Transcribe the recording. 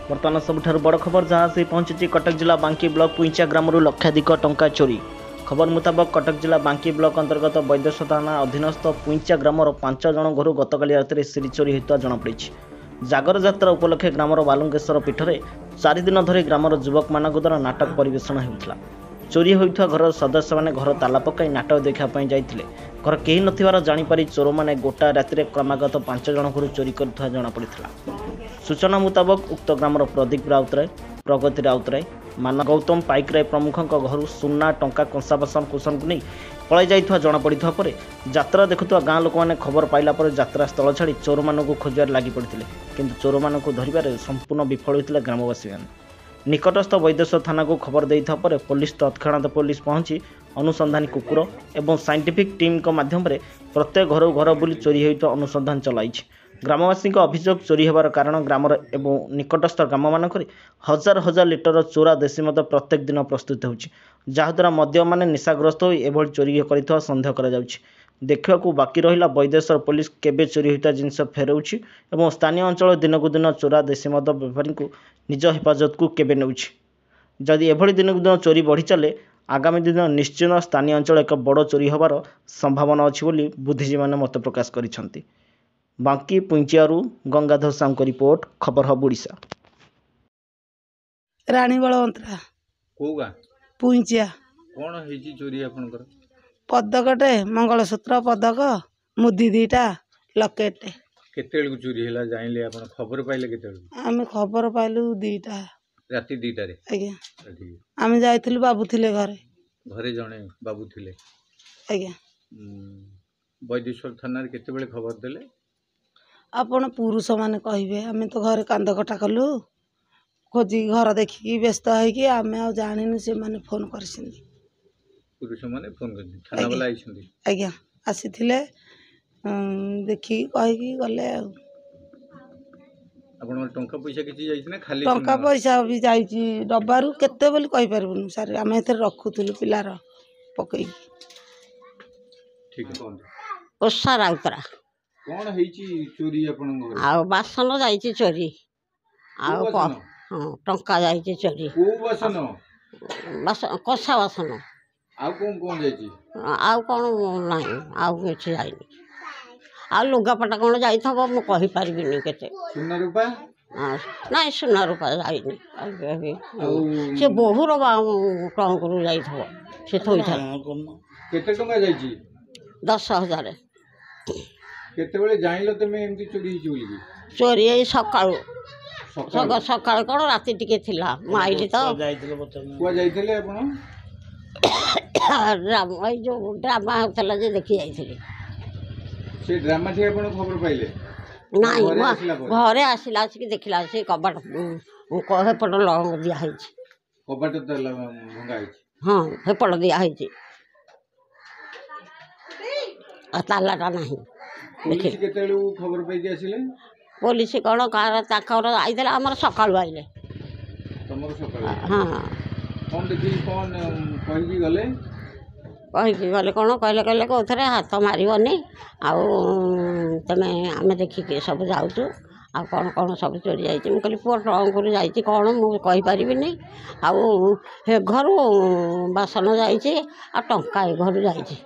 बर्तमान सबुठारु बड़ खबर जहाँ से पहुंची कटक जिला बांकी ब्लॉक पुईचा ग्राम लक्षाधिक टंका चोरी। खबर मुताबक कटक जिला बांकी ब्लॉक अंतर्गत वैद्यश थाना अधीनस्थ पुईचा ग्रामर 5 जन घर गतकाली राति श्री चोरी होता जमापड़ी। जागर जात्रा उपलक्षे ग्रामर बालुंगेश्वर पीठरे 4 दिन धरी ग्रामर युवक मान द्वारा नाटक परिवेषण होता। चोरी होता घर सदस्य मैंने घर ताला पकाई नाटक देखापी जाते घर कहीं नथिबार जानीपारी चोर मैंने गोटा राति क्रमागत 5 जन घर चोरी कर जमापड़ी। सूचना मुताबक उक्त ग्रामर प्रदीप राउतराय, प्रगति राउतराय, मान गौतम पाइकराय प्रमुखों घर सुना टंका कंसा बासन कुसन को नहीं पलाई जाइथवा जमापड़ी। यात्रा देखुवा गाँ लोक मैंने खबर पाइला पर यात्रा स्थल छाड़ी चोर मानू खोजार लगी पड़ते किंतु चोर मानू धरबार संपूर्ण विफल होते ग्रामवासी मैंने। निकटस्थ वैद्यश थाना को खबर देइथा पर पुलिस तत्क्षणात पुलिस पहुंची अनुसंधानी कुकुर एवं साइंटिफिक टीम माध्यम प्रत्येक घर घर बुली चोरी होता अनुसंधान चलाई। ग्रामवासी अभियोग चोरी होबार कारण ग्रामर एवं निकटस्थ ग्राम मानक हजार हजार लिटर चोरा देशी मद प्रत्येक दिन प्रस्तुत होउछि, जहाद्वारा मद्य माने निशाग्रस्त होई एभଳି चोरी करिथवा संदेह करा जाउछि। देखा बाकी रहा वैद्येश्वर पुलिस केबे चोरी होता जिनस फेराउछि एवं स्थानीय अंचल दिनकू दिन चोरा देशी मद बेपारी को निज हेफाजत को केबे नेउछि। जदि एभଳି दिनकू दिन चोरी बढ़ी चले आगामी दिन निश्चित स्थानीय अंचल एक बड़ चोरी होबार संभावना अछि बोली बुद्धिजीवी माने मत प्रकाश करिसंती। बांकी पुंचियारू गंगाधर साहू को रिपोर्ट, खबर हब ओडिशा। रानी बलवंतरा कोगा पुंचिया कौन है चोरी आपनकर? पदकटे मंगलसूत्र पदक मुदी दीटा लकेटे। केते बेलू चोरी हैला जानिले आपन खबर पाइले केते बेलू? आमे खबर पाइलु दीटा राति 2टा रे। आज्ञा आमे जाइथिलु बाबू थिले घरे। घरे जणे बाबू थिले? आज्ञा वैद्येश्वर थाना रे केते बेले खबर देले? आपण पुरुष माने कहिबे, आमे तो घरे कांद कटा कलु खोजी घर देखिकी व्यस्त होइकी आमे आ जानिनु से माने फोन करसिंदी। पुरुष माने फोन करछि थाना वाला आइछंदी? आज्ञा आसीथिले देखि कहिकी गले। आपण टंका पैसा किछि जाइछ ना खाली? टंका पैसा भी जाइछि डब्बारू केते बोली कहि परबुनु सर, आमे एथे रखुथुलु पिलार पकई। ठीक है कोन ओषा राउतरा कौन हेची चोरी आपन घर? आ बासन जाइछि चोरी आ टंका जाइछि चोरी। को बासन? बासन कसा बासन आ कोन जाइछि? आ कोन नाही आ किछि जाइनि। आ लुगापटा कोन जाइथबो मु कहि पारबिनी केते। सुना रूपा? नाही सुना रूपा जाइनि। से बहुर टंकरू जाइथबो से थोइथा। केते टंका जाइछि? 10,000। केते बेले जाइलो तमे एमती चोरी हिची बोली की? चोरी ए सकाळू सकाळ कोन राति टिके थिला माइली तो कुआ जाइथिले आपण? ड्रामा जो ड्रामा होतला जे देखि जाइथिले। से ड्रामा थे आपण खबर पाइले? नाही घरे आसिला कि देखिला से कबाट कहे पट लंग दिया हैछि। कबाट त भंगा हैछि? हां हे पट दिया हैछि आ तालाटा नाही। पुलिस केते बेलू खबर पाइ के आसिले? पुलिस कोन कार ताकर आइदेला हमर सकाळू आइले। तमर सकाळ? हां कोन देखि कोन कहि गले? कहि गले कोन कहले कोथरे हाथ मारिबनी आ तमे आमे देखि के सब जाउछु आ कोन कोन सब चोरी जाइछि। मु कहली पुआ टंकरू जाइछि कोन मु कहि परिबिनी आ हे घर बासन जाइछि आ टंका ए घर जाइछि।